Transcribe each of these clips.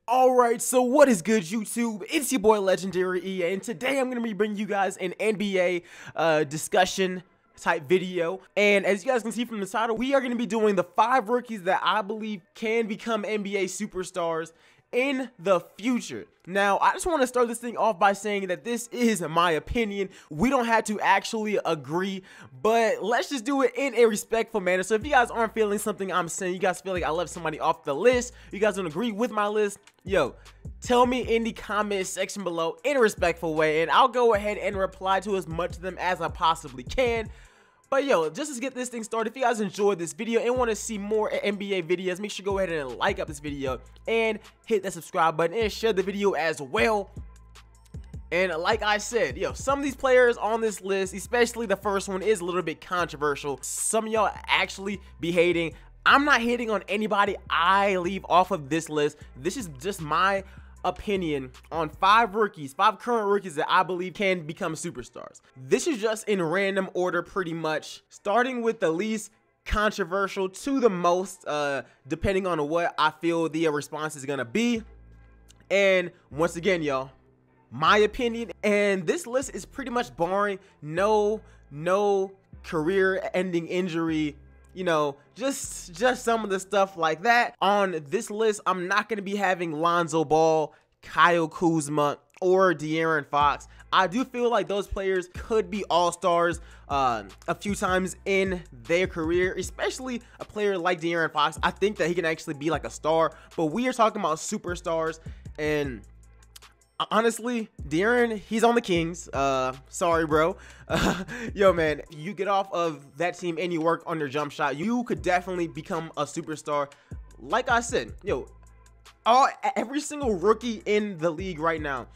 Alright, so what is good, YouTube? It's your boy LegendaryEA, and today I'm going to be bringing you guys an NBA discussion type video. And as you guys can see from the title, we are going to be doing the 5 rookies that I believe can become NBA superstars in the future. Now, I just want to start this thing off by saying that this is my opinion. We don't have to actually agree, but let's just do it in a respectful manner. So if you guys aren't feeling something I'm saying, you guys feel like I left somebody off the list, you guys don't agree with my list, yo, tell me in the comment section below in a respectful way, and I'll go ahead and reply to as much of them as I possibly can. But yo, just to get this thing started, if you guys enjoyed this video and want to see more NBA videos, make sure to go ahead and like up this video and hit that subscribe button and share the video as well. And like I said, yo, some of these players on this list, especially the first one, is a little bit controversial. Some of y'all actually be hating. I'm not hating on anybody I leave off of this list. This is just my opinion on 5 current rookies that I believe can become superstars. This is just in random order, pretty much, starting with the least controversial to the most, depending on what I feel the response is gonna be. And once again, y'all, my opinion, and this list is pretty much boring. No career ending injury, you know, just some of the stuff like that. On this list, I'm not going to be having Lonzo Ball, Kyle Kuzma, or De'Aaron Fox. I do feel like those players could be all-stars a few times in their career, especially a player like De'Aaron Fox. I think that he can actually be like a star, but we are talking about superstars. And honestly, De'Aaron, he's on the Kings. Sorry, bro. Yo, man, you get off of that team and you work on your jump shot, you could definitely become a superstar. Like I said, yo, every single rookie in the league right now,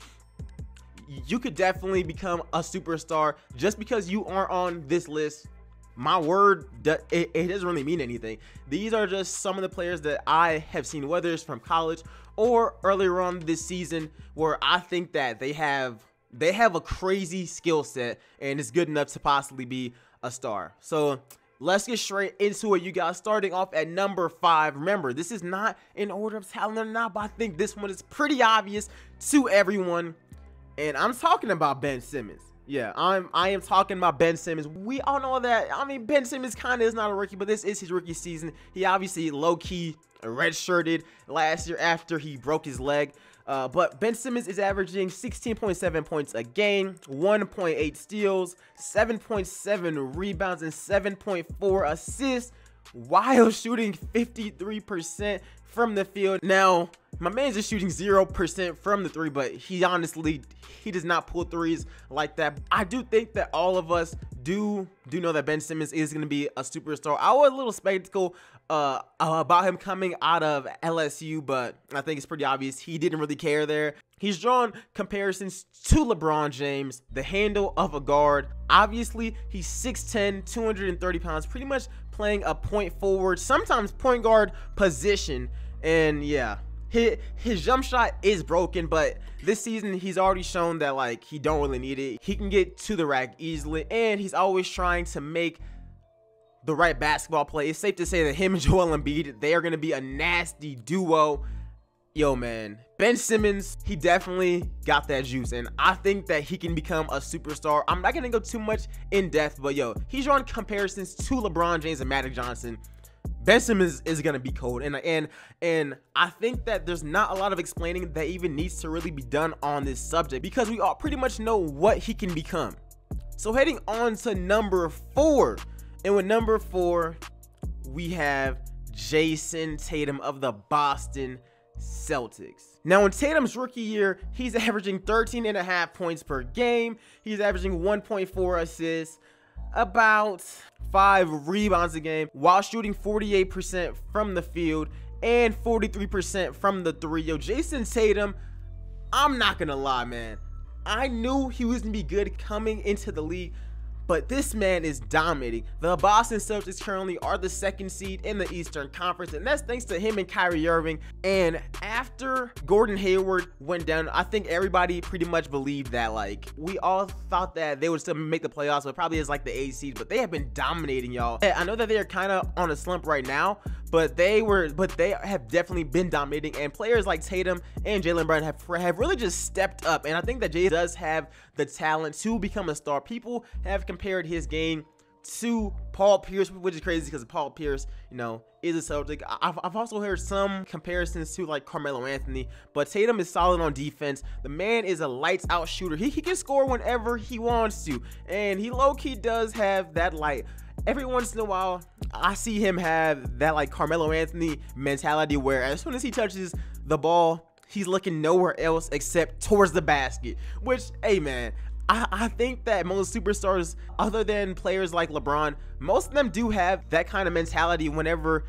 you could definitely become a superstar. Just because you aren't on this list, my word, it doesn't really mean anything. These are just some of the players that I have seen, whether it's from college or earlier on this season, where I think that they have a crazy skill set and it's good enough to possibly be a star. So let's get straight into it, you guys. Starting off at number 5. Remember, this is not in order of talent or not, but I think this one is pretty obvious to everyone, and I'm talking about Ben Simmons. Yeah, I am talking about Ben Simmons. We all know that. I mean, Ben Simmons kind of is not a rookie, but this is his rookie season. He obviously low-key redshirted last year after he broke his leg. But Ben Simmons is averaging 16.7 points a game, 1.8 steals, 7.7 rebounds, and 7.4 assists, while shooting 53% from the field. Now, my man's just shooting 0% from the 3, but he does not pull threes like that. I do think that all of us do know that Ben Simmons is going to be a superstar. I was a little skeptical about him coming out of LSU, but I think it's pretty obvious he didn't really care there. He's drawn comparisons to LeBron James, the handle of a guard. Obviously, he's 6'10", 230 pounds, pretty much playing a point forward, sometimes point guard position. And yeah, his jump shot is broken, but this season he's already shown that like he don't really need it. He can get to the rack easily, and he's always trying to make the right basketball play. It's safe to say that him and Joel Embiid, they are going to be a nasty duo. Yo, man, Ben Simmons, he definitely got that juice, and I think that he can become a superstar. I'm not going to go too much in depth, but yo, he's drawing comparisons to LeBron James and Magic Johnson. Ben Simmons is going to be cold, and I think that there's not a lot of explaining that even needs to really be done on this subject, because we all pretty much know what he can become. So heading on to number 4, and with number 4, we have Jason Tatum of the Boston Celtics. Now, in Tatum's rookie year, he's averaging 13.5 points per game. He's averaging 1.4 assists, about 5 rebounds a game, while shooting 48% from the field and 43% from the 3. Yo, Jason Tatum, I'm not gonna lie, man, I knew he was gonna be good coming into the league, but this man is dominating. The Boston Celtics currently are the 2nd seed in the Eastern Conference, and that's thanks to him and Kyrie Irving. And after Gordon Hayward went down, I think everybody pretty much believed that, like, we all thought that they would still make the playoffs, but probably as like the 8th seed, but they have been dominating, y'all. I know that they are kind of on a slump right now, but they have definitely been dominating, and players like Tatum and Jaylen Brown have really just stepped up. And I think that Jay does have the talent to become a star. People have compared his game to Paul Pierce, which is crazy because Paul Pierce, you know, is a Celtic. I've also heard some comparisons to like Carmelo Anthony, but Tatum is solid on defense. The man is a lights out shooter. He can score whenever he wants to, and he low-key does have that light. Every once in a while, I see him have that like Carmelo Anthony mentality where as soon as he touches the ball, he's looking nowhere else except towards the basket, which, hey man, I think that most superstars, other than players like LeBron, most of them do have that kind of mentality whenever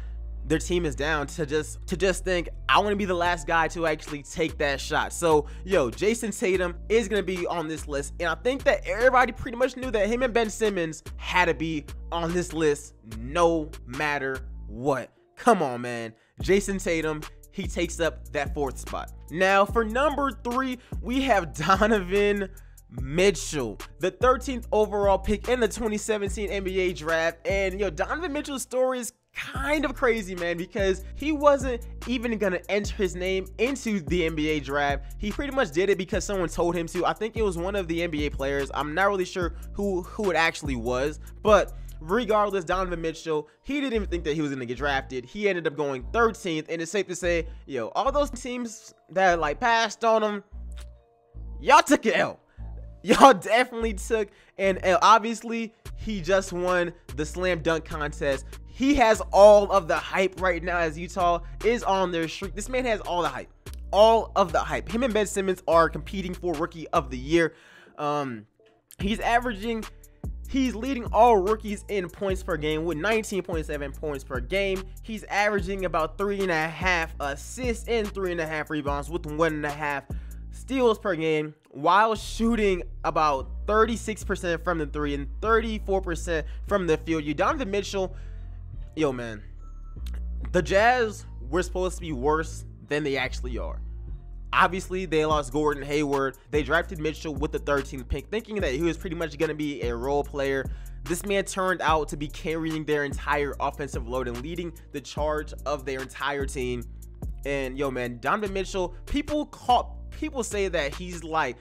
their team is down, to just think, I want to be the last guy to actually take that shot. So, yo, Jason Tatum is going to be on this list, and I think that everybody pretty much knew that him and Ben Simmons had to be on this list no matter what. Come on, man. Jason Tatum, he takes up that 4th spot. Now, for number 3, we have Donovan Mitchell, the 13th overall pick in the 2017 NBA draft. And yo, Donovan Mitchell's story is kind of crazy, man, because he wasn't even gonna enter his name into the NBA draft. He pretty much did it because someone told him to. I think it was one of the NBA players. I'm not really sure who it actually was, but regardless, Donovan Mitchell, he didn't even think that he was gonna get drafted. He ended up going 13th, and it's safe to say, yo, all those teams that like passed on him, y'all took an L. Y'all definitely took an L. Obviously, he just won the slam dunk contest. He has all of the hype right now as Utah is on their streak. This man has all the hype. All of the hype. Him and Ben Simmons are competing for Rookie of the Year. He's leading all rookies in points per game with 19.7 points per game. He's averaging about 3.5 assists and 3.5 rebounds with 1.5 steals per game, while shooting about 36% from the 3 and 34% from the field. Donovan Mitchell, yo man, the Jazz were supposed to be worse than they actually are. Obviously, they lost Gordon Hayward. They drafted Mitchell with the 13th pick, thinking that he was pretty much going to be a role player. This man turned out to be carrying their entire offensive load and leading the charge of their entire team. And yo man, Donovan Mitchell, people say that he's like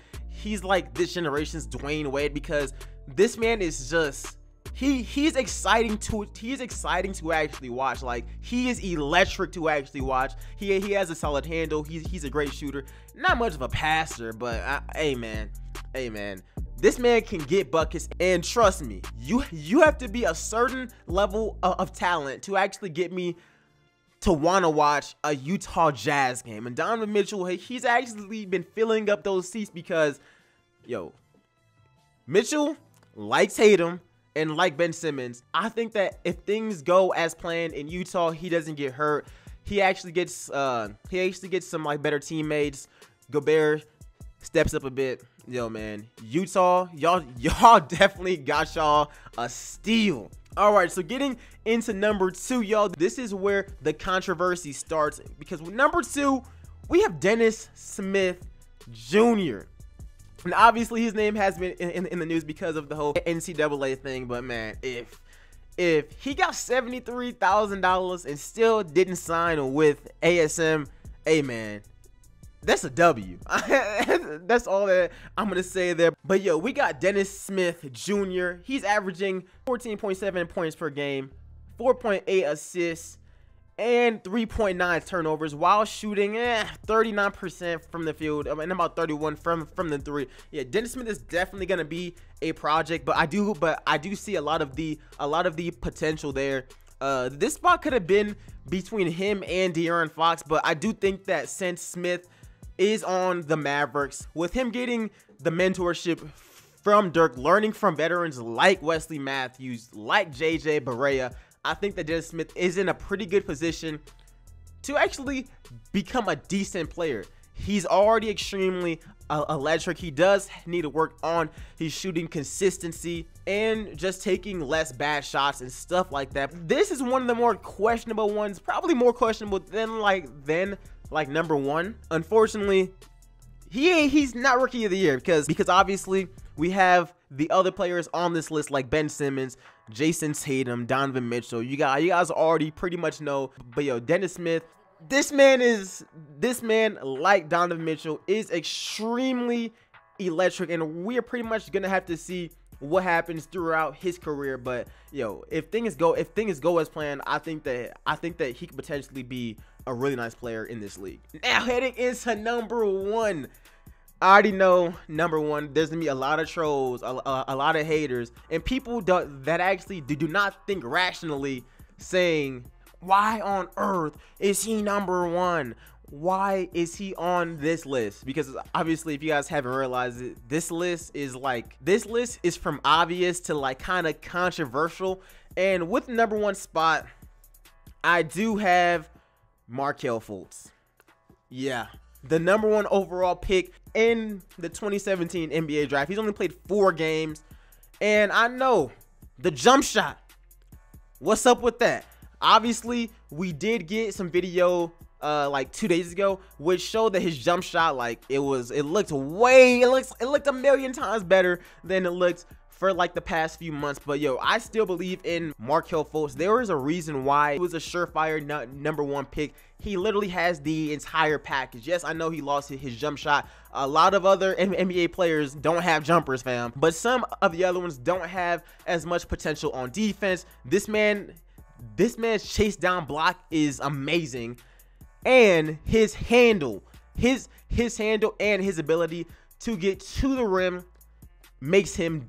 this generation's Dwayne Wade, because this man is just he's exciting to actually watch. Like, he is electric to actually watch. He has a solid handle. He's a great shooter, not much of a passer, but hey man, this man can get buckets. And trust me, you have to be a certain level of talent to actually get me to want to watch a Utah Jazz game. And Donovan Mitchell, he's actually been filling up those seats because, yo, Mitchell, like Tatum and like Ben Simmons, I think that if things go as planned in Utah, he doesn't get hurt. He actually gets some like better teammates. Gobert steps up a bit. Yo man, Utah, y'all definitely got y'all a steal. All right, so getting into number 2, y'all, this is where the controversy starts, because with number 2, we have Dennis Smith Jr. And obviously his name has been in the news because of the whole NCAA thing, but man, if he got $73,000 and still didn't sign with ASM, hey man, that's a W. That's all that I'm gonna say there. But yo, we got Dennis Smith Jr. He's averaging 14.7 points per game, 4.8 assists, and 3.9 turnovers, while shooting 39% from the field and about 31 from the 3. Yeah, Dennis Smith is definitely gonna be a project, but I do see a lot of the potential there. This spot could have been between him and De'Aaron Fox, but I do think that since Smith is on the Mavericks, with him getting the mentorship from Dirk, learning from veterans like Wesley Matthews, like JJ Barea, I think that Dennis Smith is in a pretty good position to actually become a decent player. He's already extremely electric. He does need to work on his shooting consistency and just taking less bad shots and stuff like that. This is one of the more questionable ones, probably more questionable than like number 1. Unfortunately, he's not Rookie of the Year because obviously we have the other players on this list like Ben Simmons, Jason Tatum, Donovan Mitchell. You guys already pretty much know. But yo, Dennis Smith, this man like Donovan Mitchell is extremely electric, and we're pretty much gonna have to see what happens throughout his career. But yo, if things go as planned, I think that he could potentially be a really nice player in this league. Now heading into number one, I already know number one, there's gonna be a lot of trolls, a lot of haters, and people that actually do not think rationally, saying, why on earth is he number one? Why is he on this list? Because obviously, if you guys haven't realized it, this list is from obvious to like kind of controversial. And with the number one spot, I do have Markelle Fultz. Yeah, the number one overall pick in the 2017 NBA draft. He's only played 4 games, and I know the jump shot. What's up with that? Obviously, we did get some video like 2 days ago, which showed that his jump shot, like it looked a million times better than it looked for like the past few months. But yo, I still believe in Markelle Fultz. There is a reason why he was a surefire number one pick. He literally has the entire package. Yes, I know he lost his jump shot. A lot of other NBA players don't have jumpers, fam, but some of the other ones don't have as much potential on defense. This man's chase down block is amazing, and his handle, his handle and his ability to get to the rim makes him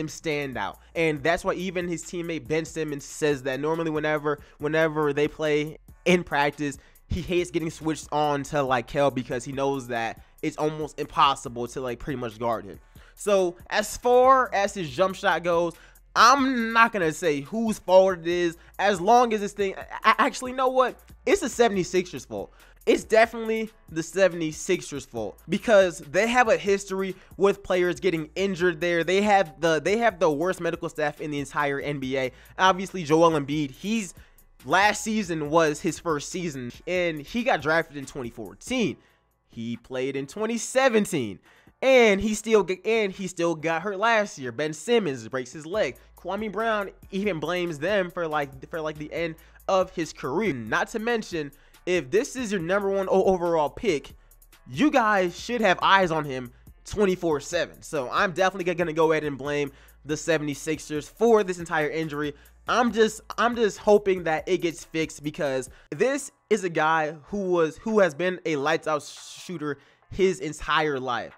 stand out. And that's why even his teammate Ben Simmons says that normally whenever they play in practice, he hates getting switched on to like Kel, because he knows that it's almost impossible to like pretty much guard him. So as far as his jump shot goes, I'm not gonna say whose fault it is, as long as this thing, actually, you know what? It's the 76ers fault. It's definitely the 76ers fault, because they have a history with players getting injured there. They have the worst medical staff in the entire NBA. Obviously, Joel Embiid, last season was his first season, and he got drafted in 2014. He played in 2017. And he still got hurt last year. Ben Simmons breaks his leg. Kwame Brown even blames them for like the end of his career. Not to mention, if this is your number one overall pick, you guys should have eyes on him 24/7. So I'm definitely gonna go ahead and blame the 76ers for this entire injury. I'm just hoping that it gets fixed, because this is a guy who has been a lights out shooter his entire life.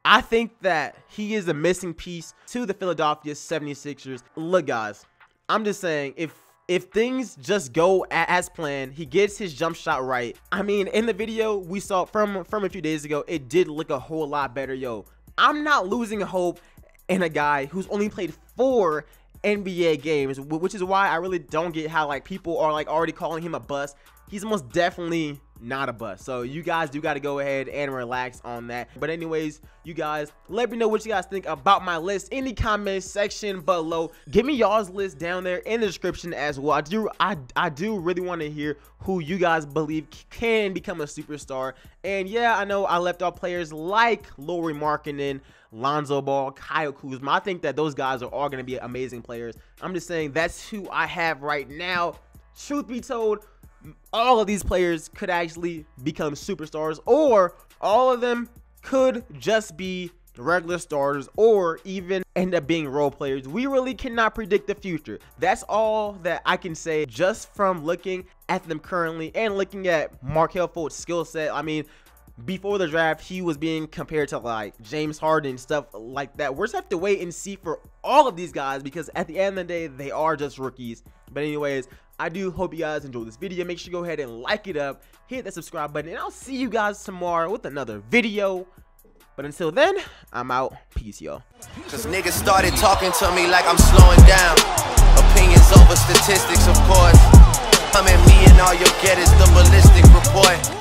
I think that he is a missing piece to the Philadelphia 76ers. Look, guys, I'm just saying, if things just go as planned, he gets his jump shot right. I mean, in the video we saw from a few days ago, it did look a whole lot better. Yo, I'm not losing hope in a guy who's only played 4 NBA games, which is why I really don't get how like people are like already calling him a bust. He's most definitely not a bust. So you guys do got to go ahead and relax on that. But anyways, you guys, let me know what you guys think about my list in the comment section below. Give me y'all's list down there in the description as well. I do really want to hear who you guys believe can become a superstar. And yeah, I know I left off players like Lauri Markkanen, Lonzo Ball, Kyle Kuzma. I think that those guys are all going to be amazing players. I'm just saying that's who I have right now. Truth be told, all of these players could actually become superstars, or all of them could just be regular starters, or even end up being role players. We really cannot predict the future. That's all that I can say just from looking at them currently and looking at Markelle Fultz's skill set. I mean, before the draft, he was being compared to like James Harden, stuff like that. We're just have to wait and see for all of these guys, because at the end of the day, they are just rookies. But anyways, I do hope you guys enjoyed this video. Make sure you go ahead and like it up, hit that subscribe button, and I'll see you guys tomorrow with another video. But until then, I'm out. Peace, y'all. Cause niggas started talking to me like I'm slowing down. Opinions over statistics, of course. Come at me and all you'll get is the ballistic report.